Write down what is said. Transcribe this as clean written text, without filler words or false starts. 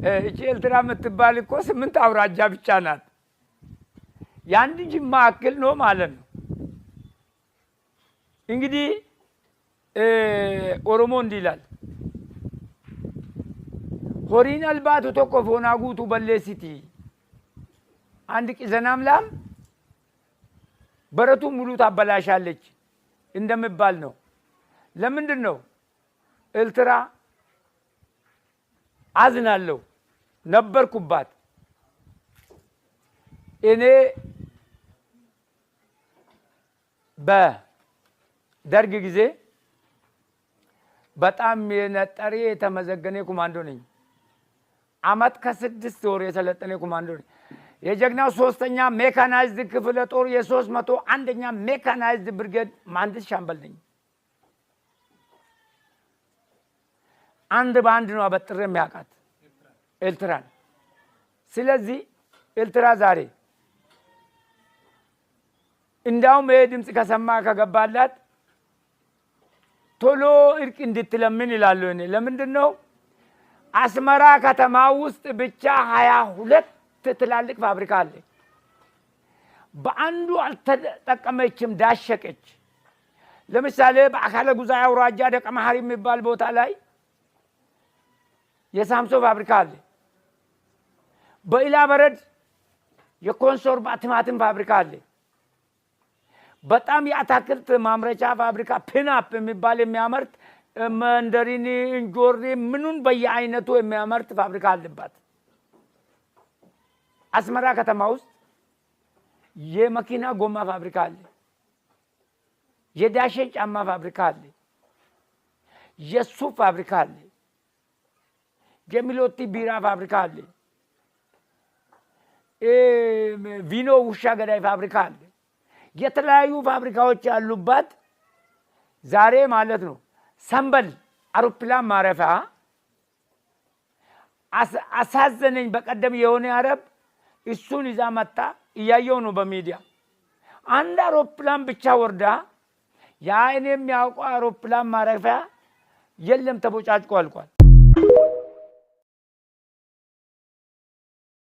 እቺ ኤርትራ የምትባል እኮ 8 አውራጃ ብቻ ናት። ያንድ ጅማ አክል ነው ማለት ነው። እንግዲህ ኦሮሞ እንዲላል ሆሪን አልባቱ ቶኮ ፎና ጉቱ በለሲቲ አንድ ቂዘናም ላም በረቱ ሙሉ ታበላሻለች እንደምባል ነው። ለምንድን ነው ኤርትራ አዝናለሁ ነበርኩባት። እኔ በደርግ ጊዜ በጣም የነጠሬ የተመዘገነ ኮማንዶ ነኝ። አመት ከ6 ወር የሰለጠነ ኮማንዶ ነኝ። የጀግናው 3ኛ ሜካናይዝድ ክፍለ ጦር የ301ኛ ሜካናይዝድ ብርጌድ መሐንዲስ ሻምበል ነኝ። አንድ በአንድ ነው አበጥሬ የሚያውቃት ኤርትራን። ስለዚህ ኤርትራ ዛሬ እንዳውም ይሄ ድምጽ ከሰማ ከገባላት ቶሎ እርቅ እንድትለምን ይላሉ። እኔ ለምንድን ነው አስመራ ከተማ ውስጥ ብቻ 22 ትላልቅ ፋብሪካ አለ። በአንዱ አልተጠቀመችም፣ ዳሸቀች። ለምሳሌ በአካለ ጉዛይ አውራጃ ደቀ መሐሪ የሚባል ቦታ ላይ የሳምሶ ፋብሪካ አለ። በኢላ በረድ የኮንሶርባ ቲማቲም ፋብሪካ አለ። በጣም የአታክልት ማምረቻ ፋብሪካ ፒናፕ የሚባል የሚያመርት መንደሪኒ፣ እንጆሪ ምኑን በየአይነቱ የሚያመርት ፋብሪካ አለባት። አስመራ ከተማ ውስጥ የመኪና ጎማ ፋብሪካ አለ። የዳሸን ጫማ ፋብሪካ አለ። የሱፍ ፋብሪካ አለ። የሚሎቲ ቢራ ፋብሪካ አለ። ቪኖ ውሻ ገዳይ ፋብሪካ አለ። የተለያዩ ፋብሪካዎች ያሉባት ዛሬ ማለት ነው። ሰንበል አውሮፕላን ማረፊያ አሳዘነኝ። በቀደም የሆነ አረብ እሱን ይዛ መጣ፣ እያየው ነው በሚዲያ። አንድ አውሮፕላን ብቻ ወርዳ ያ እኔ የሚያውቀው አውሮፕላን ማረፊያ የለም፣ ተቦጫጭቆ አልቋል።